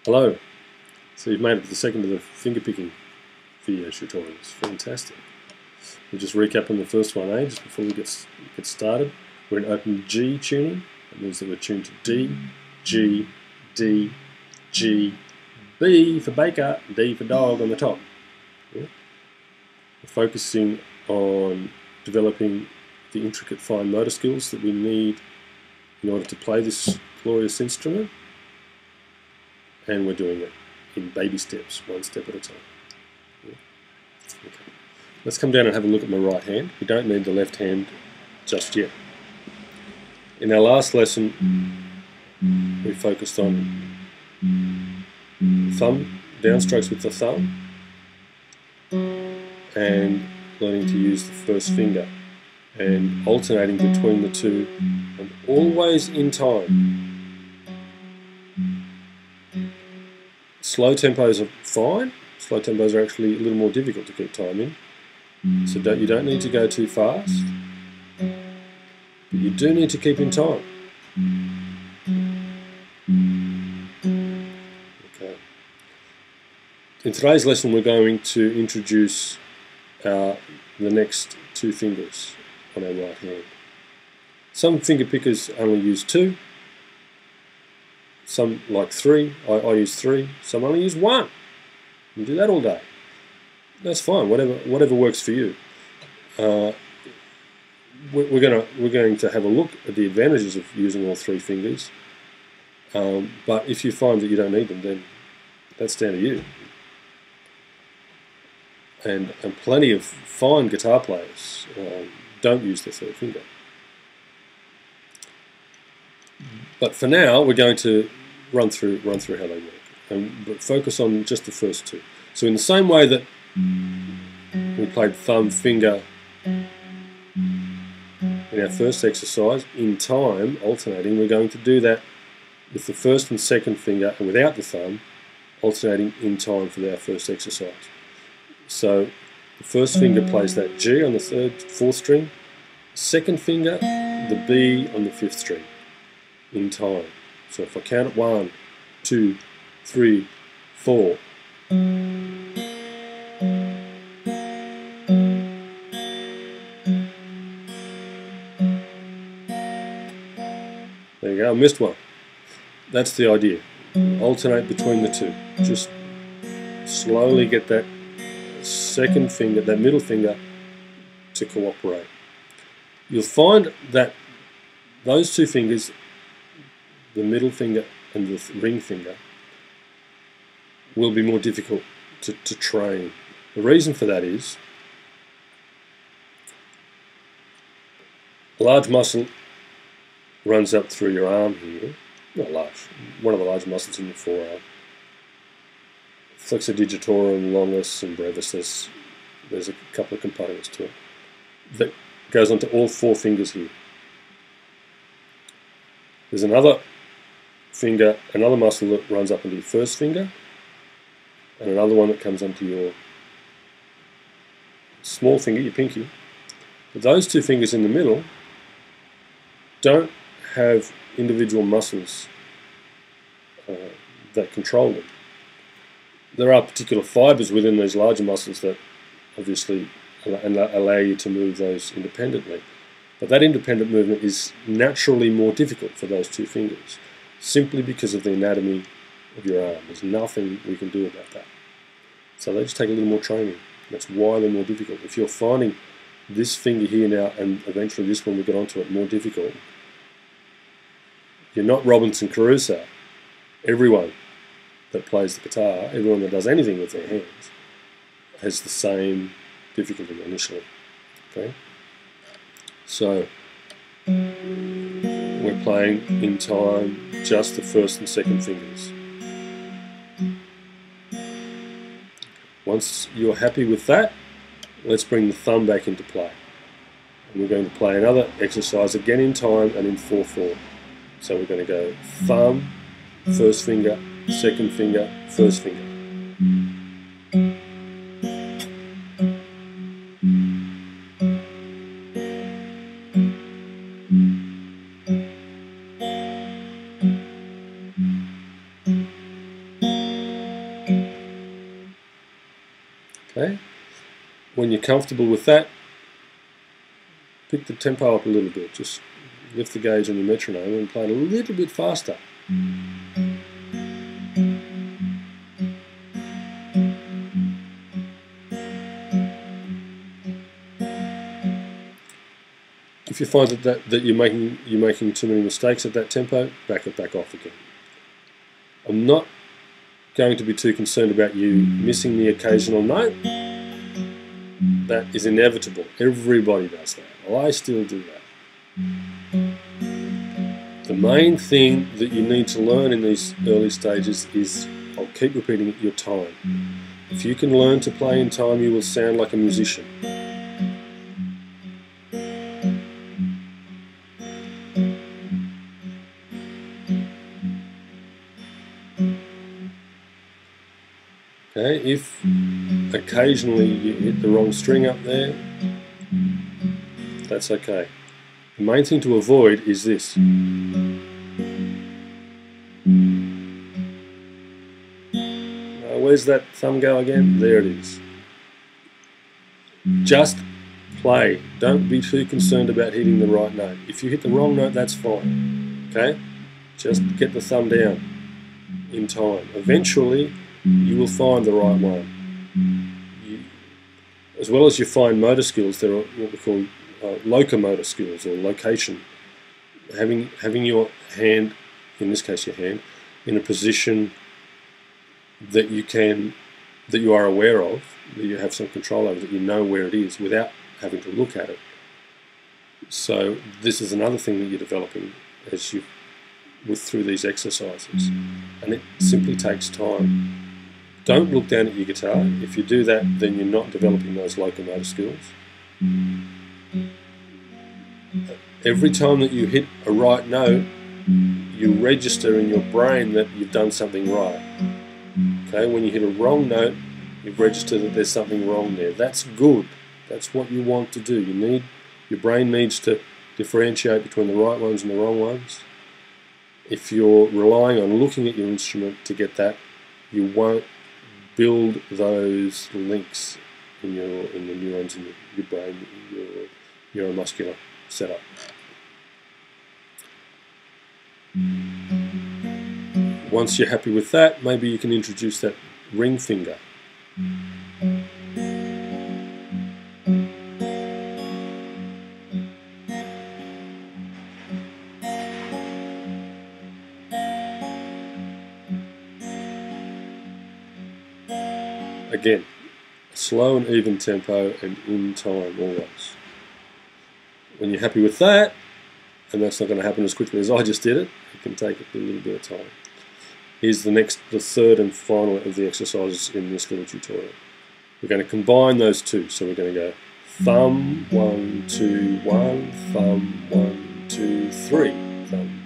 Hello. So you've made it to the second of the finger picking video tutorials. Fantastic. We'll just recap on the first one, just before we get started. We're in open G tuning. That means that we're tuned to D, G, D, G, B for baker, D for dog on the top. Yeah. We're focusing on developing the intricate fine motor skills that we need in order to play this glorious instrument. And we're doing it in baby steps, one step at a time. Yeah. Okay. Let's come down and have a look at my right hand. We don't need the left hand just yet. In our last lesson, we focused on thumb, downstrokes with the thumb, and learning to use the first finger, and alternating between the two, and always in time. Slow tempos are fine. Slow tempos are actually a little more difficult to keep time in. So you don't need to go too fast, but you do need to keep in time. Okay. In today's lesson, we're going to introduce the next two fingers on our right hand. Some finger pickers only use two. Some like three. I use three. Some only use one. You do that all day. That's fine. Whatever works for you. We're going to have a look at the advantages of using all three fingers. But if you find that you don't need them, then that's down to you. And plenty of fine guitar players don't use the third finger. But for now, we're going to run through how they work, but focus on just the first two. So in the same way that we played thumb, finger in our first exercise, in time, alternating, we're going to do that with the first and second finger, and without the thumb, alternating in time for our first exercise. So the first finger plays that G on the fourth string, second finger, the B on the fifth string, in time. So if I count at 1, 2, 3, 4. There you go, I missed one. That's the idea. Alternate between the two. Just slowly get that second finger, that middle finger, to cooperate. You'll find that those two fingers, the middle finger and the ring finger, will be more difficult to train. The reason for that is a large muscle runs up through your arm here. Not large, one of the large muscles in your forearm. Flexor digitorum, longus and brevis, there's a couple of components to it that goes onto all four fingers here. There's another finger, another muscle that runs up into your first finger, and another one that comes onto your small finger, your pinky. But those two fingers in the middle don't have individual muscles that control them. There are particular fibers within these larger muscles that obviously allow you to move those independently. But that independent movement is naturally more difficult for those two fingers, simply because of the anatomy of your arm. There's nothing we can do about that. So they just take a little more training. That's why they're more difficult. If you're finding this finger here now, and eventually this one we get onto it, more difficult, you're not Robinson Crusoe. Everyone that plays the guitar, everyone that does anything with their hands, has the same difficulty initially. Okay? So we're playing in time just the first and second fingers. Once you're happy with that, let's bring the thumb back into play. And we're going to play another exercise again in time and in 4/4. So we're going to go thumb, first finger, second finger, first finger. Okay. When you're comfortable with that, pick the tempo up a little bit. Just lift the gauge on your metronome and play it a little bit faster. If you find that you're making too many mistakes at that tempo, back off again. I'm not going to be too concerned about you missing the occasional note. That is inevitable. Everybody does that. I still do that. The main thing that you need to learn in these early stages is, I'll keep repeating it, your time. If you can learn to play in time, you will sound like a musician. Okay, if occasionally you hit the wrong string up there, that's okay. The main thing to avoid is this. Where's that thumb go again? There it is. Just play. Don't be too concerned about hitting the right note. If you hit the wrong note, that's fine. Okay? Just get the thumb down in time. Eventually, you will find the right one. As well as your fine motor skills, there are what we call locomotor skills, or location. Having your hand, in this case your hand, in a position that you are aware of, that you have some control over, that you know where it is without having to look at it. So this is another thing that you're developing as you through these exercises, and it simply takes time. Don't look down at your guitar. If you do that, then you're not developing those locomotor skills. Every time that you hit a right note, you register in your brain that you've done something right. Okay, when you hit a wrong note, you've registered that there's something wrong there. That's good. That's what you want to do. Your brain needs to differentiate between the right ones and the wrong ones. If you're relying on looking at your instrument to get that, you won't build those links in the neurons in your brain, your neuromuscular setup. Once you're happy with that, maybe you can introduce that ring finger. Again, slow and even tempo and in time always. When you're happy with that, and that's not going to happen as quickly as I just did it, it can take a little bit of time. Here's the third and final of the exercises in this little tutorial. We're going to combine those two, so we're going to go thumb, 1, 2, 1, thumb, 1, 2, 3, thumb.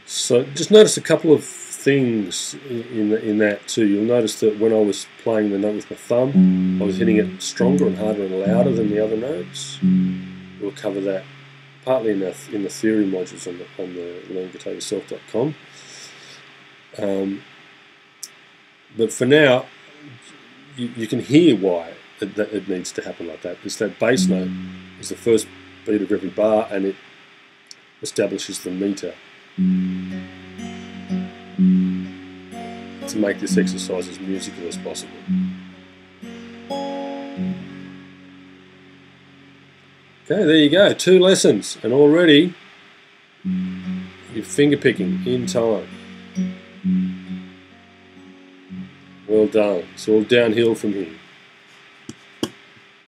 So just notice a couple of things in that too. You'll notice that when I was playing the note with my thumb, I was hitting it stronger and harder and louder than the other notes. We'll cover that partly in the theory modules on the learnguitaryourself.com. But for now, you can hear why it needs to happen like that. It's that bass note is the first beat of every bar, and it establishes the meter to make this exercise as musical as possible. Okay, there you go, 2 lessons, and already you're finger picking in time. Well done. It's all downhill from here.